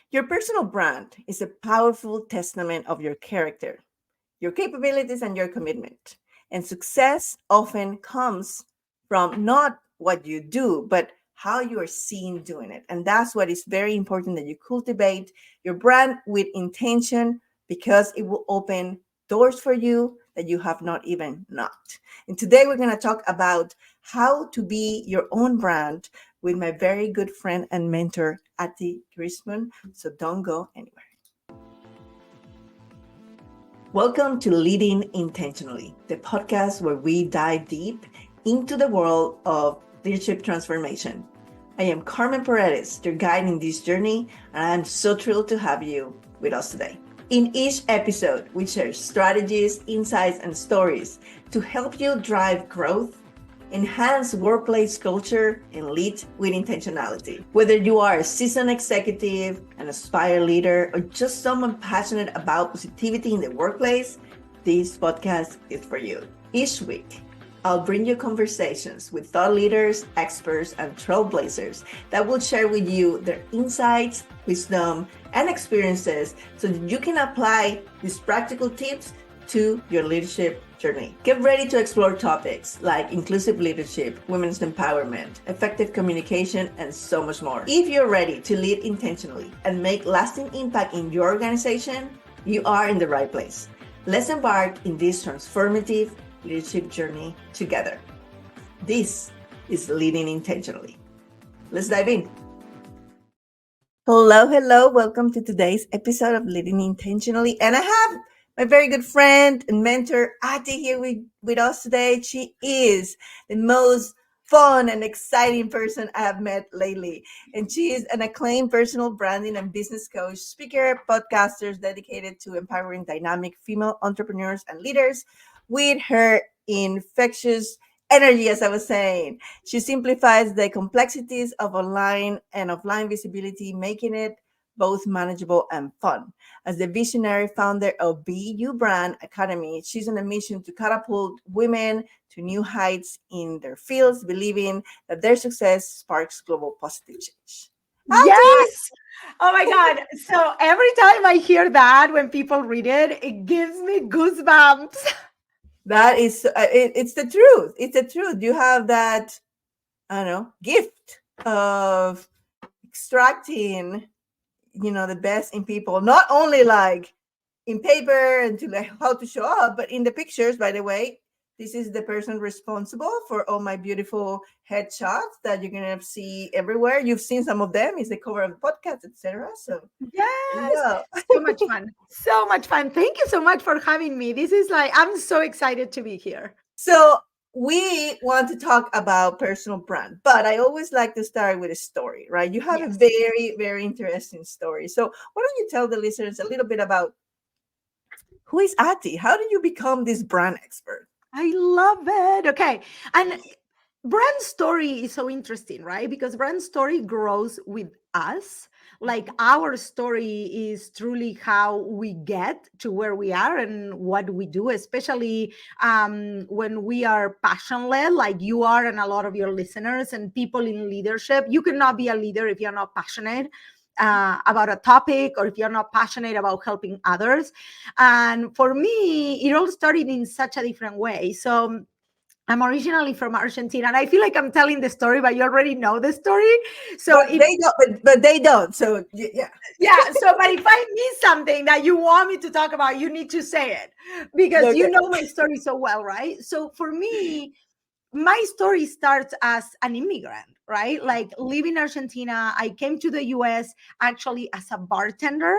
Your personal brand is a powerful testament of your character, your capabilities, and your commitment. And success often comes from not what you do, but how you are seen doing it. And that's what is very important, that you cultivate your brand with intention, because it will open doors for you that you have not even knocked. And today we're going to talk about how to be your own brand with my very good friend and mentor, Ari Grinspun. So don't go anywhere. Welcome to Leading Intentionally, the podcast where we dive deep into the world of leadership transformation. I am Carmen Paredes, your guide in this journey, and I'm so thrilled to have you with us today. In each episode, we share strategies, insights, and stories to help you drive growth, enhance workplace culture, and lead with intentionality. Whether you are a seasoned executive, an aspired leader, or just someone passionate about positivity in the workplace, this podcast is for you. Each week, I'll bring you conversations with thought leaders, experts, and trailblazers that will share with you their insights, wisdom, and experiences so that you can apply these practical tips to your leadership journey. Get ready to explore topics like inclusive leadership, women's empowerment, effective communication, and so much more. If you're ready to lead intentionally and make lasting impact in your organization, you are in the right place. Let's embark in this transformative leadership journey together. This is Leading Intentionally. Let's dive in. Hello. Welcome to today's episode of Leading Intentionally. And I have my very good friend and mentor, Ari, here with us today. She is the most fun and exciting person I have met lately. And she is an acclaimed personal branding and business coach, speaker, podcaster dedicated to empowering dynamic female entrepreneurs and leaders with her infectious energy, as I was saying. She simplifies the complexities of online and offline visibility, making it both manageable and fun. As the visionary founder of BU Brand Academy, she's on a mission to catapult women to new heights in their fields, believing that their success sparks global positive change. Yes. Oh my God. So every time I hear that, when people read it, it gives me goosebumps. That is, it's the truth. It's the truth. You have that, I don't know, gift of extracting, the best in people, not only like in paper and to like how to show up, but in the pictures. By the way, this is the person responsible for all my beautiful headshots that you're gonna see everywhere. You've seen some of them. It's the cover of the podcast, etc. So Yes. yeah. So much fun. So much fun. Thank you so much for having me. This is like, I'm so excited to be here. So we want to talk about personal brand, but I always like to start with a story, right? You have a Yes. very, very interesting story. So why don't you tell the listeners a little bit about who is Ari? How did you become this brand expert? I love it. Okay. And brand story is so interesting, right? Because brand story grows with us. Like our story is truly how we get to where we are and what we do, especially when we are passion led, like you are, and a lot of your listeners and people in leadership. You cannot be a leader if you're not passionate. About a topic, or if you're not passionate about helping others. And for me, it all started in such a different way. So I'm originally from Argentina, and I feel like I'm telling the story, but you already know the story. So But they don't. But they don't. So yeah. yeah. So, but if I miss something that you want me to talk about, you need to say it because Okay. you know my story so well, right? So for me, my story starts as an immigrant, right? Like living in Argentina, I came to the US actually as a bartender.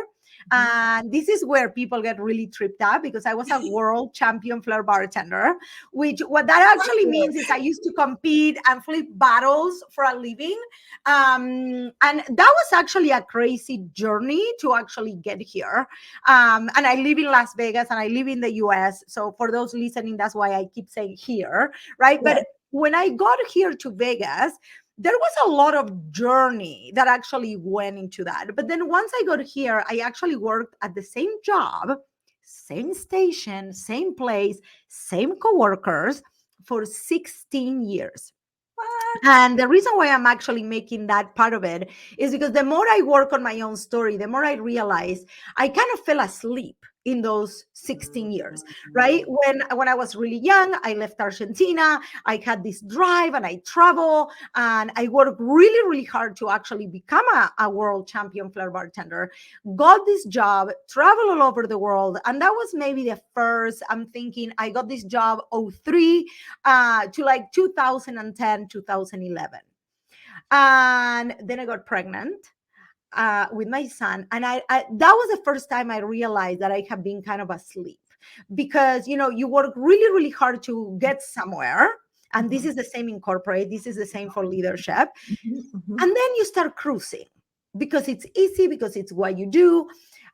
And this is where people get really tripped up because I was a world champion flair bartender, which what that actually means is I used to compete and flip bottles for a living. And that was actually a crazy journey to actually get here. And I live in Las Vegas and I live in the US. So for those listening, that's why I keep saying here, right? Yeah. But when I got here to Vegas, there was a lot of journey that actually went into that. But then once I got here, I actually worked at the same job, same station, same place, same coworkers for 16 years. What? And the reason why I'm actually making that part of it is because the more I work on my own story, the more I realize I kind of fell asleep in those 16 years, right? When I was really young, I left Argentina. I had this drive and I travel and I worked really, really hard to actually become a world champion flair bartender. Got this job, travel all over the world. And that was maybe the first, I'm thinking I got this job '03 to like 2010, 2011. And then I got pregnant with my son. And that was the first time I realized that I have been kind of asleep because, you work really, really hard to get somewhere. And this is the same in corporate, this is the same for leadership. And then you start cruising because it's easy, because it's what you do.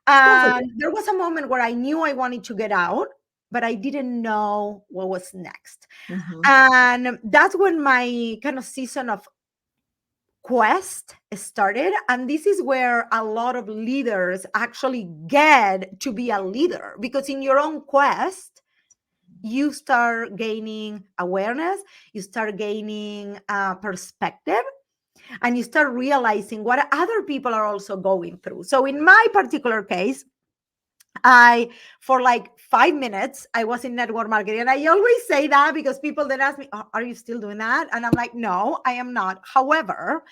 And there was a moment where I knew I wanted to get out, but I didn't know what was next. And that's when my kind of season of quest started. And this is where a lot of leaders actually get to be a leader, because in your own quest, you start gaining awareness, you start gaining perspective, and you start realizing what other people are also going through. So in my particular case, for like 5 minutes, I was in network marketing. And I always say that because people then ask me, are you still doing that? And I'm like, no, I am not. However,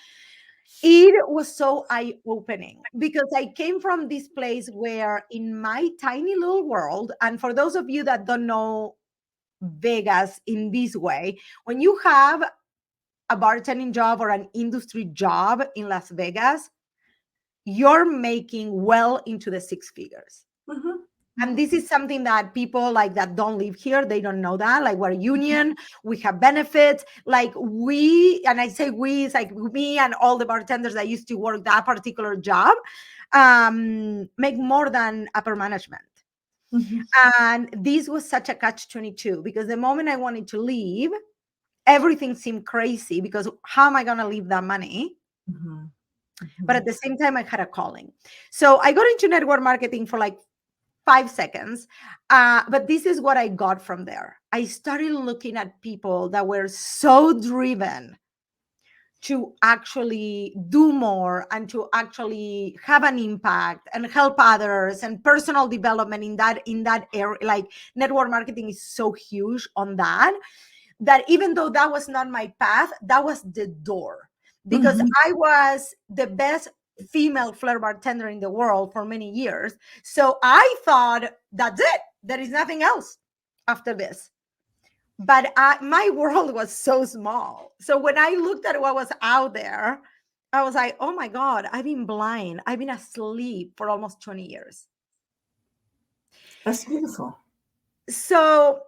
it was so eye opening because I came from this place where in my tiny little world, and for those of you that don't know Vegas in this way, when you have a bartending job or an industry job in Las Vegas, you're making well into the six figures. And this is something that people like that don't live here, they don't know that. Like, we're a union, we have benefits. Like, and I say we, it's like me and all the bartenders that used to work that particular job, make more than upper management. And this was such a catch-22 because the moment I wanted to leave, everything seemed crazy because how am I going to leave that money? But at the same time, I had a calling. So I got into network marketing for like 5 seconds. But this is what I got from there. I started looking at people that were so driven to actually do more and to actually have an impact and help others, and personal development in that area. Like, network marketing is so huge on that even though that was not my path, that was the door, because I was the best female flair bartender in the world for many years. So I thought, that's it, there is nothing else after this. But my world was so small. So when I looked at what was out there, I was like, oh my God, I've been blind, I've been asleep for almost 20 years. That's beautiful. So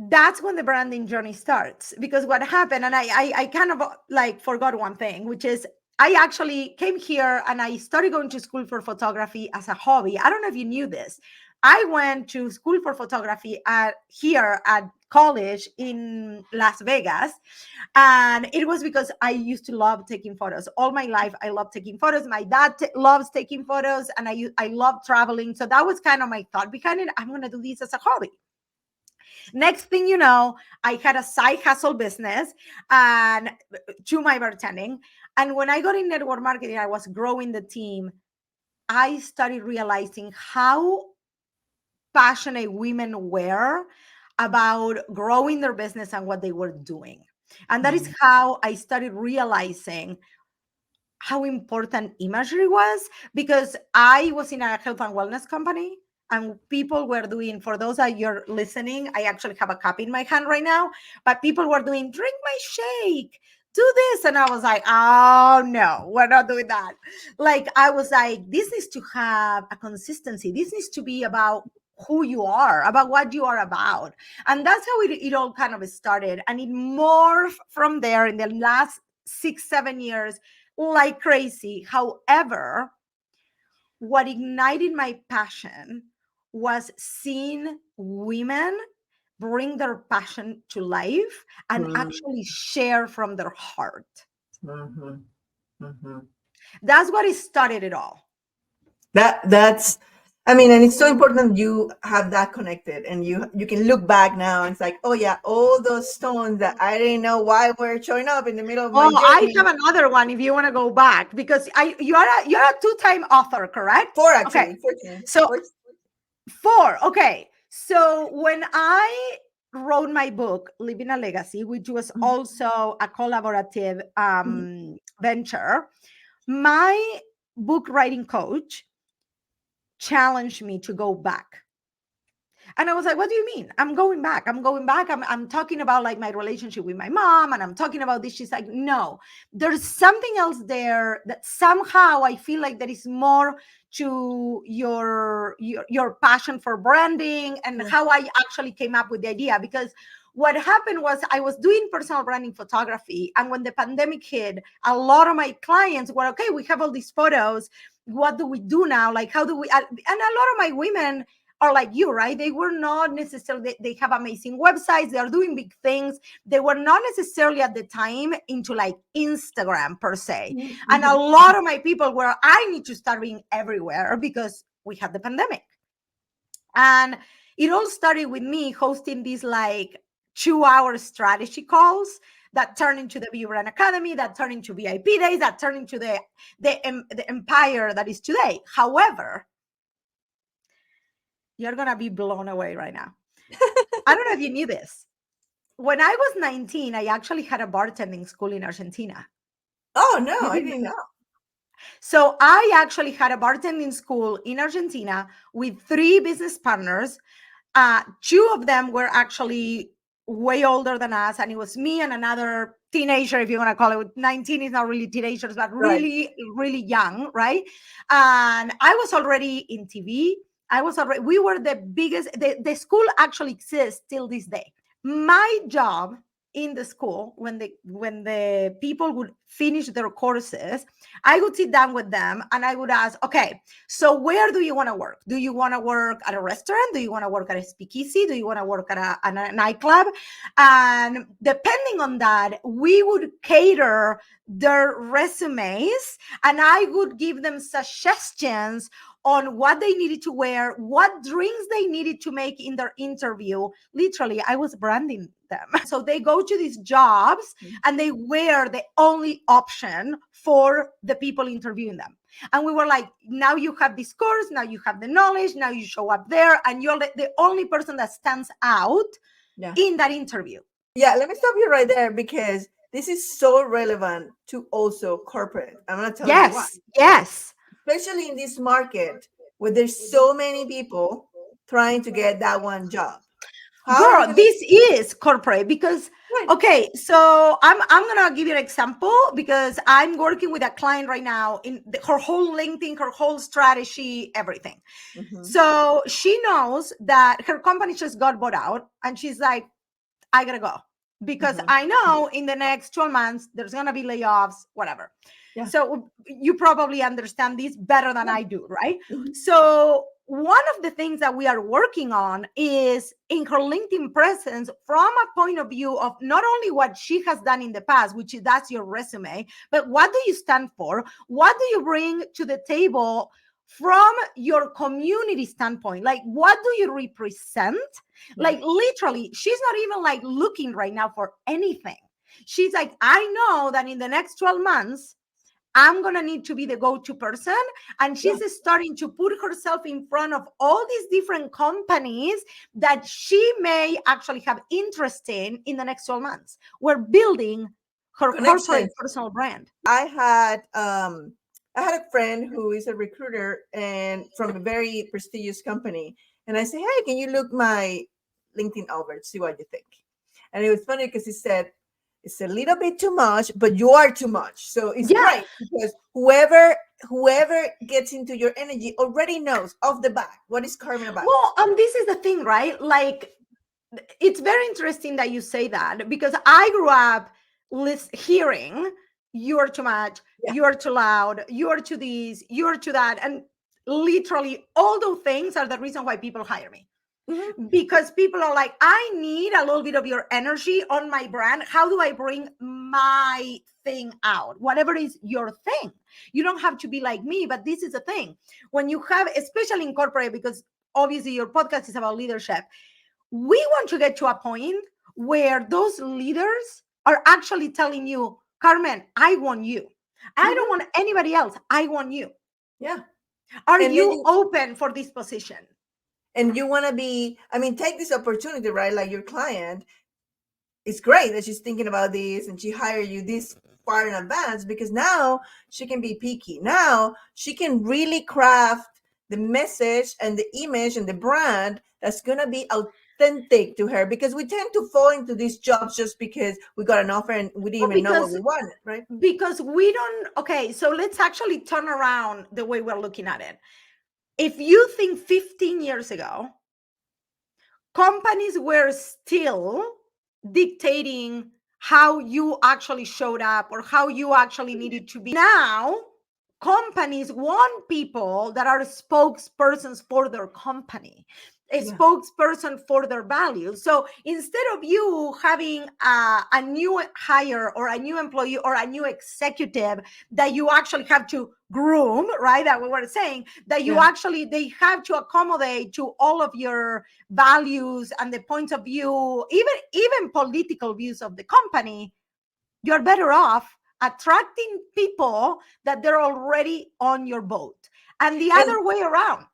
that's when the branding journey starts, because what happened, and I kind of like forgot one thing, which is I actually came here and I started going to school for photography as a hobby. I don't know if you knew this. I went to school for photography here at college in Las Vegas. And it was because I used to love taking photos. All my life, I love taking photos. My dad loves taking photos, and I love traveling. So that was kind of my thought behind it. I'm going to do this as a hobby. Next thing you know, I had a side hustle business and to my bartending. And when I got in network marketing, I was growing the team. I started realizing how passionate women were about growing their business and what they were doing. And that is how I started realizing how important imagery was, because I was in a health and wellness company and people were doing, for those that you're listening, I actually have a cup in my hand right now, but people were doing, drink my shake, do this. And I was like, oh no, we're not doing that. Like, I was like, this needs to have a consistency. This needs to be about who you are, about what you are about. And that's how it all kind of started. And it morphed from there in the last 6-7 years like crazy. However, what ignited my passion was seeing women bring their passion to life and actually share from their heart. That's what it started it all. That's I mean, and it's so important you have that connected, and you can look back now and it's like, oh yeah, all those stones that I didn't know why were showing up in the middle of my Oh, I journey. have another one if you want to go back because you're a two-time author, correct? Four Okay. actually, 14. So four. Okay. So when I wrote my book, Living a Legacy, which was Mhm. also a collaborative venture, my book writing coach challenged me to go back. And I was like, what do you mean? I'm going back. I'm going back. I'm talking about like my relationship with my mom and I'm talking about this. She's like, no, there's something else there that somehow I feel like there is more to your passion for branding and Yeah. how I actually came up with the idea. Because what happened was I was doing personal branding photography. And when the pandemic hit, a lot of my clients were, okay, we have all these photos. What do we do now? Like, how do we, and a lot of my women are like you, right? They were not necessarily, they have amazing websites, they are doing big things. They were not necessarily at the time into like Instagram per se. And a Mhm. lot of my people were, I need to start being everywhere because we had the pandemic. And it all started with me hosting these like 2 hour strategy calls that turned into the Be Brand Academy, that turned into VIP days, that turned into the empire that is today. However, you're gonna be blown away right now. I don't know if you knew this. When I was 19, I actually had a bartending school in Argentina. Oh no, You I didn't didn't know. know. So I actually had a bartending school in Argentina with three business partners. Two of them were actually way older than us, and it was me and another teenager, if you want to call it. 19 is not really teenagers, but Right. really, really young, right? And I was already in TV. We were the biggest, the school actually exists till this day. My job in the school, when the people would finish their courses, I would sit down with them and I would ask, okay, so where do you want to work? Do you want to work at a restaurant? Do you want to work at a speakeasy? Do you want to work at a nightclub? And depending on that, we would cater their resumes and I would give them suggestions on what they needed to wear, what drinks they needed to make in their interview. Literally, I was branding them. So they go to these jobs and they wear the only option for the people interviewing them. And we were like, now you have this course, now you have the knowledge, now you show up there, and you're the only person that stands out Yeah. in that interview. Yeah, let me stop you right there because this is so relevant to also corporate. I'm gonna tell you why. Yes, yes. Especially in this market where there's so many people trying to get that one job. How are you Girl, gonna this is corporate because right? okay, so I'm gonna give you an example because I'm working with a client right now in her whole LinkedIn, her whole strategy, everything. Mm-hmm. So she knows that her company just got bought out, and she's like, I gotta go because Mm-hmm. I know in the next 12 months there's gonna be layoffs, whatever. Yeah. So you probably understand this better than Yeah. I do, right? Mhm. So one of the things that we are working on is in her LinkedIn presence from a point of view of not only what she has done in the past, which is that's your resume, but what do you stand for? What do you bring to the table from your community standpoint? Like, what do you represent? Yeah. Like, literally, she's not even like looking right now for anything. She's like, I know that in the next 12 months, I'm going to need to be the go to person. And Yeah. she's starting to put herself in front of all these different companies that she may actually have interest in the next 12 months. We're building her corporate Connections. personal brand. I had a friend who is a recruiter and from a very prestigious company. And I say, hey, can you look my LinkedIn over to see what you think? And it was funny because he said, it's a little bit too much, but you are too much. So it's Yeah. great because whoever gets into your energy already knows off the bat what is Carmen about. Well, this is the thing, right? Like, it's very interesting that you say that because I grew up hearing you're too much, Yeah. you're too loud, you're too this, you're too that. And literally all those things are the reason why people hire me. because people are like, I need a little bit of your energy on my brand. How do I bring my thing out? Whatever is your thing. You don't have to be like me, but this is a thing. When you have, especially in corporate, because obviously your podcast is about leadership, we want to get to a point where those leaders are actually telling you, Carmen, I want you. I don't want anybody else. I want you. Yeah. Are And then you open for this position? and you want to be, I mean, take this opportunity, right? Like your client, it's great that she's thinking about this and she hired you this far in advance, because now she can be picky. Now she can really craft the message and the image and the brand that's going to be authentic to her, because we tend to fall into these jobs just because we got an offer and we didn't even know what we wanted, right? Because we don't. Okay, so let's actually turn around the way we're looking at it. If you think 15 years ago, companies were still dictating how you actually showed up or how you actually needed to be. Now, companies want people that are spokespersons for their company, a spokesperson for their values. So instead of you having a new hire or a new employee or a new executive that you actually have to groom, right? That we were saying that you actually, they have to accommodate to all of your values and the points of view, even political views of the company. You're better off attracting people that they're already on your boat, and the other way around.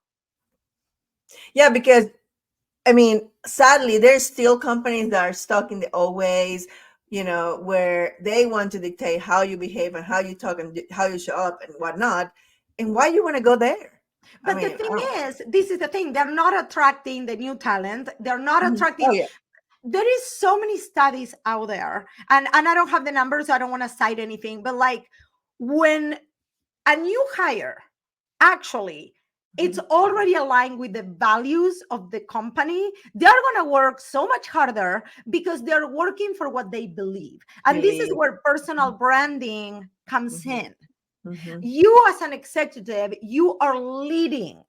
Yeah, because I mean, sadly, there's still companies that are stuck in the old ways, where they want to dictate how you behave and how you talk and how you show up and whatnot. And why you want to go there? But the thing is, this is the thing, they're not attracting the new talent. They're not attracting. Oh, yeah. There is so many studies out there, and I don't have the numbers, so I don't want to cite anything, but like when a new hire actually it's already aligned with the values of the company, they're going to work so much harder because they're working for what they believe. And this is where personal branding comes in. You as an executive, you are leading,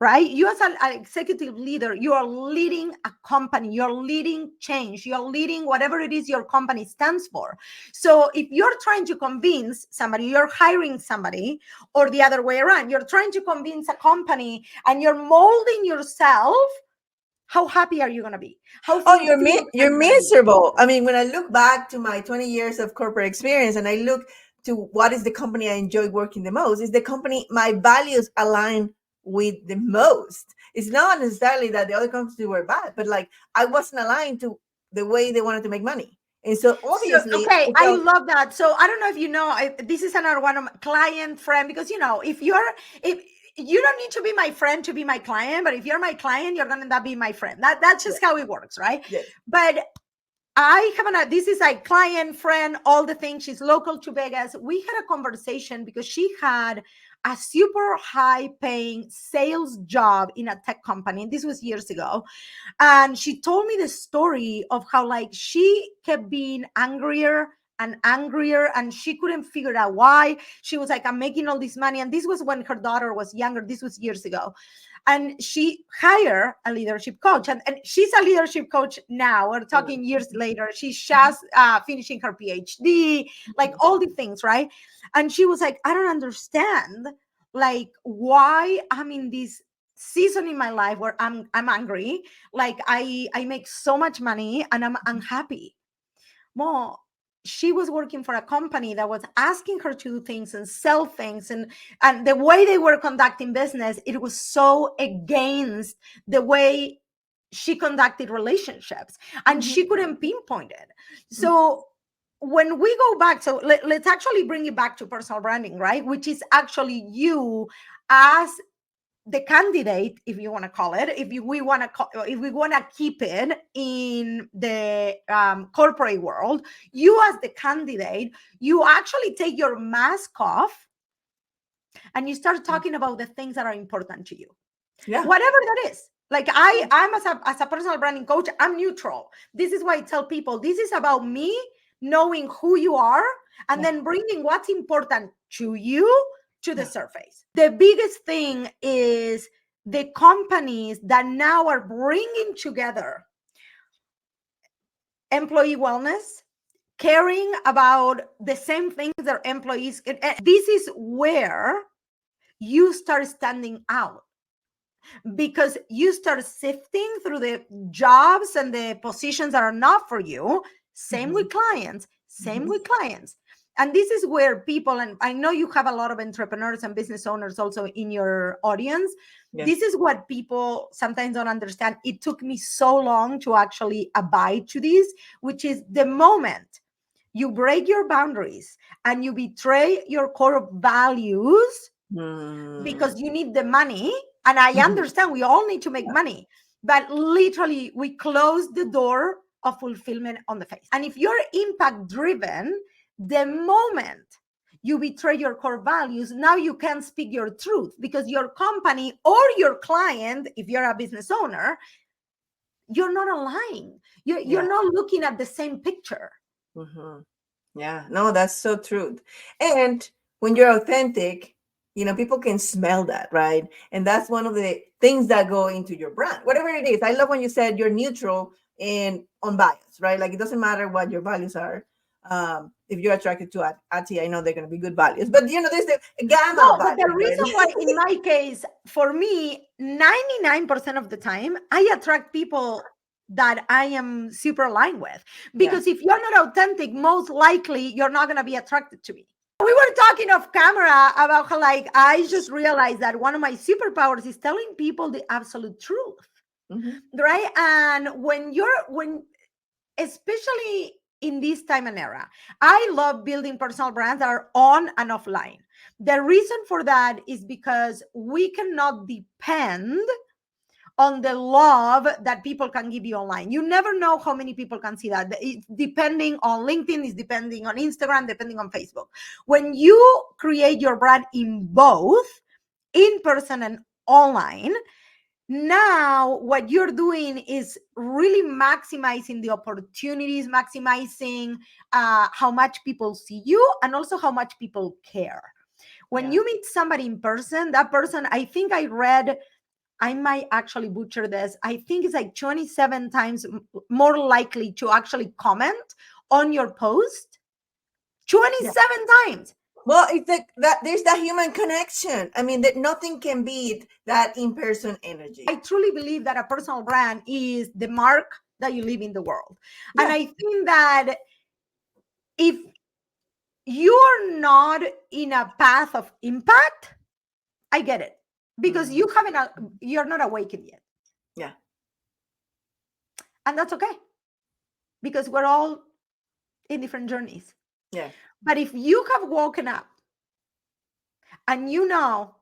right? You as an executive leader, you are leading a company, you're leading change, you're leading whatever it is your company stands for. So if you're trying to convince somebody, you're hiring somebody, or the other way around, you're trying to convince a company and you're molding yourself, how happy are you going to be? You're miserable. I mean, when I look back to my 20 years of corporate experience and I look to what is the company I enjoy working the most, is the company my values align with the most. It's not necessarily that the other companies were bad, but like I wasn't aligned to the way they wanted to make money. And so obviously, I love that. So I don't know if you know, this is another one of my client friend, because if you don't need to be my friend to be my client, but if you're my client, you're going to end up being my friend. That's just how it works, right? Yes. But I have this is like client, friend, all the things. She's local to Vegas. We had a conversation because she had a super high paying sales job in a tech company. This was years ago. And she told me the story of how like she kept being angrier and angrier, and she couldn't figure out why. She was like, I'm making all this money. And this was when her daughter was younger. This was years ago. And she hired a leadership coach, and she's a leadership coach now. We're talking years later. She's just finishing her PhD, like all the things, right? And she was like, I don't understand like why I'm in this season in my life where I'm angry. Like I make so much money and I'm unhappy. Well, she was working for a company that was asking her to do things and sell things, and the way they were conducting business, it was so against the way she conducted relationships, and she couldn't pinpoint it. So when we go back, so let's actually bring it back to personal branding, right? Which is actually you as the candidate, if you want to call it, if we want to keep it in the corporate world, you as the candidate, you actually take your mask off and you start talking about the things that are important to you, whatever that is. Like I'm as a personal branding coach, I'm neutral. This is why I tell people, this is about me knowing who you are and then bringing what's important to you to the surface. The biggest thing is the companies that now are bringing together employee wellness, caring about the same things their employees, this is where you start standing out, because you start sifting through the jobs and the positions that are not for you. Same with clients, same with clients. And this is where people, and I know you have a lot of entrepreneurs and business owners also in your audience. Yeah. This is what people sometimes don't understand. It took me so long to actually abide to this, which is the moment you break your boundaries and you betray your core values because you need the money. And I understand we all need to make money, but literally we close the door of fulfillment on the face. And if you're impact driven, the moment you betray your core values, now you can't speak your truth, because your company or your client, if you're a business owner, you're not aligned. You're not looking at the same picture. Yeah, no, that's so true. And when you're authentic, people can smell that, right? And that's one of the things that go into your brand, whatever it is. I love when you said you're neutral and unbiased, right? Like, it doesn't matter what your values are. If you're attracted to Ati, I know they're going to be good values, but there's the gamma No, of but the values, reason right? why, in my case, for me, 99% of the time, I attract people that I am super aligned with. Because if you're not authentic, most likely you're not going to be attracted to me. We were talking off camera about how, like, I just realized that one of my superpowers is telling people the absolute truth, right? And when especially in this time and era, I love building personal brands that are on and offline. The reason for that is because we cannot depend on the love that people can give you online. You never know how many people can see that. It's depending on LinkedIn, it's depending on Instagram, depending on Facebook. When you create your brand in both in person and online, now what you're doing is really maximizing the opportunities, maximizing how much people see you, and also how much people care. When you meet somebody in person, that person, I think I read, I might actually butcher this, I think it's like 27 times more likely to actually comment on your post. 27 times. Well, it's like that. There's that human connection. I mean, that nothing can beat that in-person energy. I truly believe that a personal brand is the mark that you leave in the world. And I think that if you're not in a path of impact, I get it, because you're not awakened yet. Yeah. And that's okay, because we're all in different journeys. Yeah. But if you have woken up and you know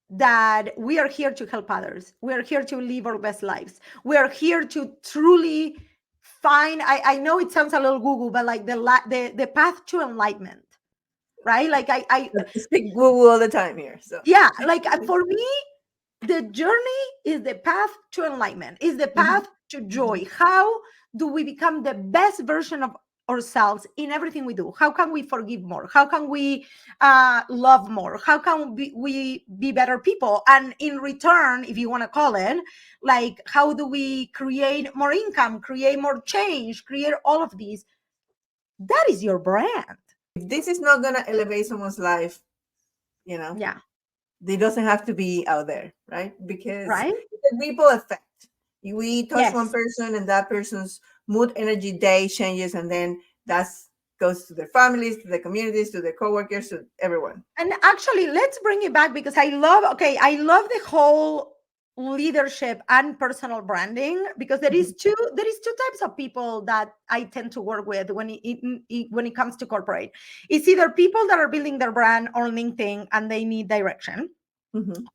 that we are here to help others, we are here to live our best lives, we are here to truly find, I know it sounds a little Google, but like the path to enlightenment, right? Like I speak Google all the time here. So yeah, like for me, the journey is the path to enlightenment, is the path to joy. How do we become the best version of ourselves in everything we do? How can we forgive more? How can we love more? How can we be better people? And in return, if you want to call it, like, how do we create more income, create more change, create all of these? That is your brand. If this is not going to elevate someone's life, Yeah, it doesn't have to be out there, right? Because right. the ripple effect. We touch one Yes. person and that person's mood, energy, day changes, and then that goes to their families, to their communities, to their coworkers, to everyone. And actually, let's bring it back, because I love the whole leadership and personal branding, because there is two types of people that I tend to work with when it comes to corporate. It's either people that are building their brand on LinkedIn and they need direction,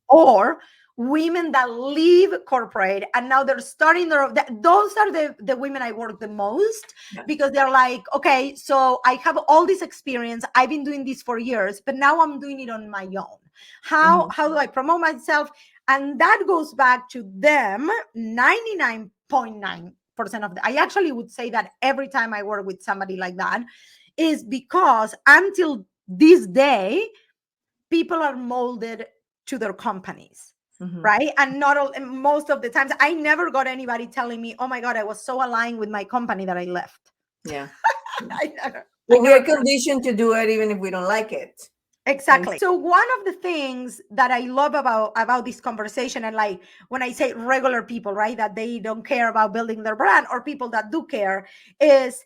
or women that leave corporate and now they're starting those are the women I work the most, because they're like, okay, so I have all this experience, I've been doing this for years, but now I'm doing it on my own. How do I promote myself? And that goes back to them 99.9% of I actually would say that every time I work with somebody like that is because until this day, people are molded to their companies. Mm-hmm. right? And not all, and most of the times, I never got anybody telling me, "Oh my God, I was so aligned with my company that I left." Yeah. Yeah. I Well, we are never got. conditioned to do it even if we don't like it. And Exactly. So one of the things that I love about this conversation, and like when I say regular people, right, that they don't care about building their brand, or people that do care, is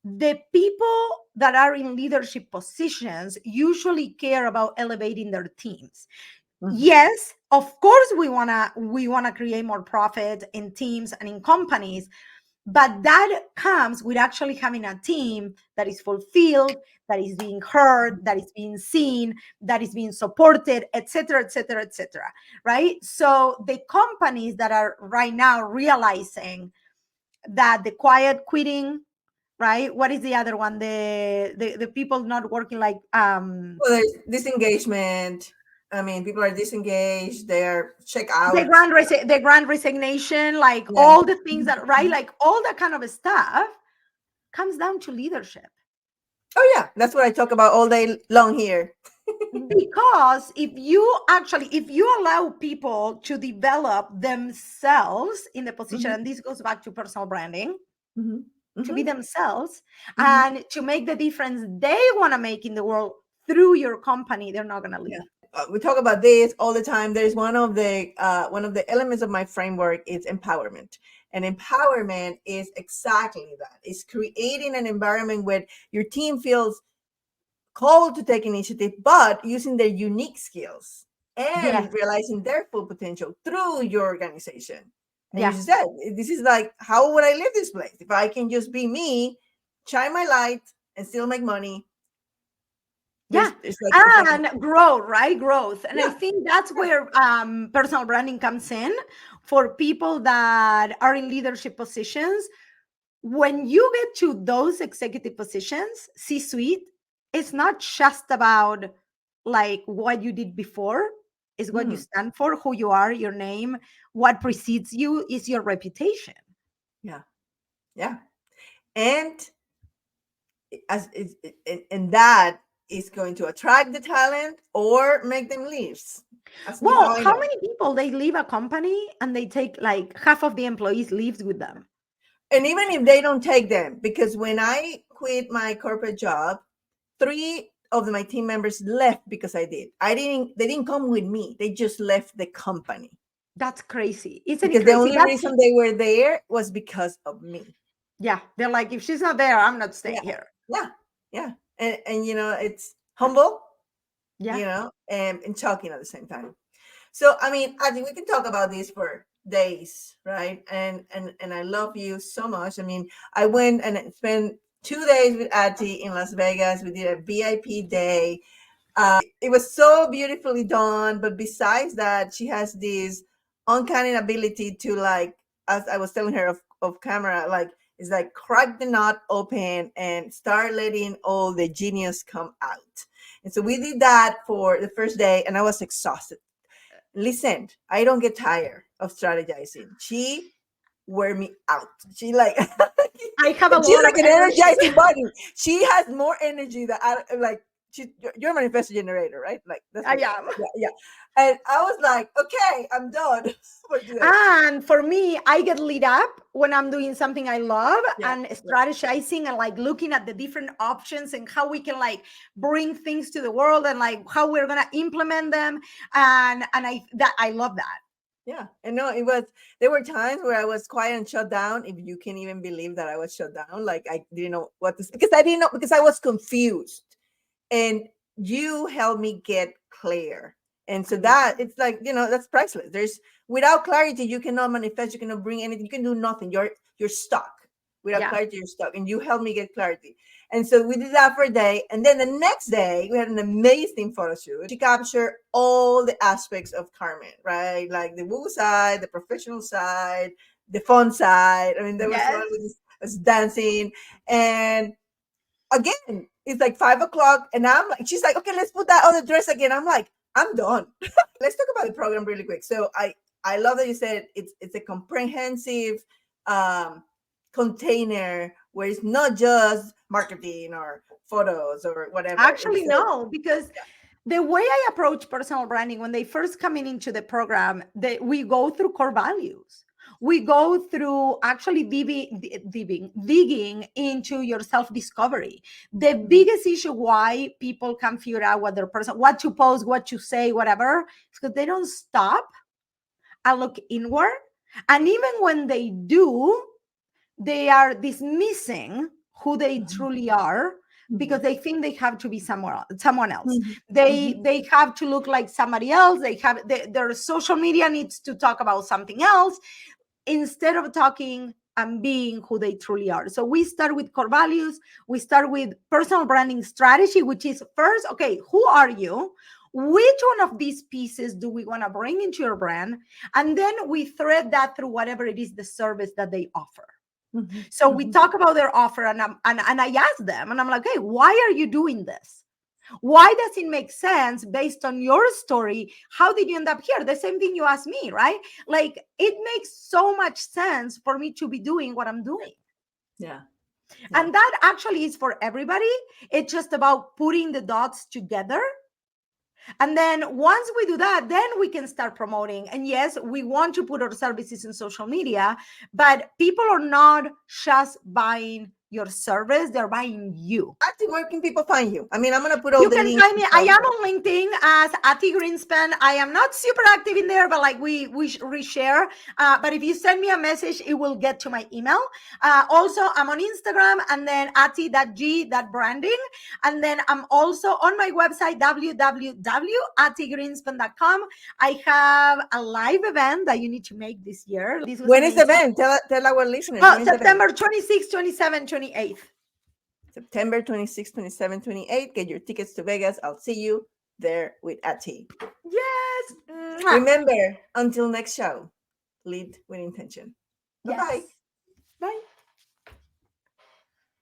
the people that are in leadership positions usually care about elevating their teams. mhm. Yes, of course we want to create more profit in teams and in companies, but that comes with actually having a team that is fulfilled, that is being heard, that is being seen, that is being supported, etc., etc., etc., right? So the companies that are right now realizing that the quiet quitting, right? What is the other one? The people not working, like Well, there's disengagement. I mean, people are disengaged. They're check out. the grand resignation, like Yeah. all the things that, right, Mhm. like all that kind of stuff comes down to leadership. Oh yeah, that's what I talk about all day long here. Because if you allow people to develop themselves in the position, Hmm. and this goes back to personal branding, Hmm. to be Hmm. themselves Hmm. and to make the difference they want to make in the world through your company, they're not going to Yeah. leave. We talk about this all the time. There's one of the elements of my framework is empowerment, and empowerment is exactly that. It's creating an environment where your team feels called to take initiative, but using their unique skills Yes. and realizing their full potential through your organization. And you Yeah. said, this is like, how would I live this place? If I can just be me, shine my light, and still make money, Yeah. it's like, And growth, right? Growth. And I yeah, think that's yeah. where personal branding comes in for people that are in leadership positions. When you get to those executive positions, C suite, it's not just about like what you did before, is what you Mm, stand for, who you are, your name, what precedes you is your reputation. yeah, yeah. And as is, and that is going to attract the talent or make them leave. Ask me how Well, I how know. many people they leave a company and they take like half of the employees leaves with them? And even if they don't take them, because when I quit my corporate job, three of my team members left because I did. They didn't come with me. They just left the company That's crazy. Isn't it because the crazy? only That's, reason they were there was because of me. yeah, they're like, if she's not there, I'm not staying Yeah. here. Yeah. Yeah. And it's humble, Yeah. and shocking at the same time. So I mean, I think we can talk about this for days, right? And I love you so much. I mean, I went and spent 2 days with Ati in Las Vegas. We did a VIP day. It was so beautifully done. But besides that, she has this uncanny ability to, like, as I was telling her of camera, like, it's like crack the nut open and start letting all the genius come out. And so we did that for the first day, and I was exhausted. Listen, I don't get tired of strategizing. She wear me out. She like I have a she's lot of like an energy. energizing bunny. She has more energy than I like. You're a manifesto generator, right? Like that's I what you are. am. Yeah, yeah. And I was like, okay, I'm done for today. And for me, I get lit up when I'm doing something I love Yeah, and yeah, strategizing and like looking at the different options and how we can like bring things to the world and like how we're gonna implement them. And I love that. yeah. And no, it was. There were times where I was quiet and shut down. If you can even believe that I was shut down, like I didn't know what to, because I didn't know, because I was confused, and you help me get clear. And so I love that that. it's like, that's priceless. There's Without clarity, you cannot manifest, you cannot bring anything, you can do nothing. You're stuck. Without Yeah. clarity, you're stuck, and you help me get clarity. And so we did that for a day, and then the next day we had an amazing photo shoot. She captured all the aspects of Carmen, right? Like the woo side, the professional side, the fun side. I mean, there was one Yes. was dancing, and again, it's like 5 o'clock, and I'm like, she's like, okay, let's put that other dress again. I'm like, I'm done. Let's talk about the program really quick. So I love that you said it's a comprehensive um container where it's not just marketing or photos or whatever. Actually, no, because Yeah. The way I approach personal branding when they first come into the program, we go through core values. We go through actually digging into your self-discovery. The biggest issue why people can't figure out what to post, what to say, whatever, is because they don't stop and look inward. And even when they do, they are dismissing who they truly are because they think they have to be someone else. They have to look like somebody else. Their social media needs to talk about something else instead of talking and being who they truly are. So we start with core values. We start with personal branding strategy, which is first, okay, who are you? Which one of these pieces do we want to bring into your brand? And then we thread that through whatever it is the service that they offer. So we talk about their offer, and I ask them, and I'm like, hey, why are you doing this? Why does it make sense based on your story? How did you end up here? The same thing you asked me, right? Like, it makes so much sense for me to be doing what I'm doing. Yeah. And that actually is for everybody. It's just about putting the dots together. And then once we do that, then we can start promoting. And yes, we want to put our services in social media, but people are not just buying your service, they're buying you. Actually, where can people find you? I mean, I'm going to put all You the can links. find me. I am on LinkedIn as Ari Grinspun. I am not super active in there, but like we reshare. But if you send me a message, it will get to my email. Also, I'm on Instagram, and then ati.g.branding. And then I'm also on my website, www.atigrinspun.com. I have a live event that you need to make this year. When is the event? Tell our listeners. Oh, September 26th, 27th, 28th. September 26, 27, 28. Get your tickets to Vegas. I'll see you there with Ati. Yes. Remember, until next show, lead with intention. Bye-bye. Yes.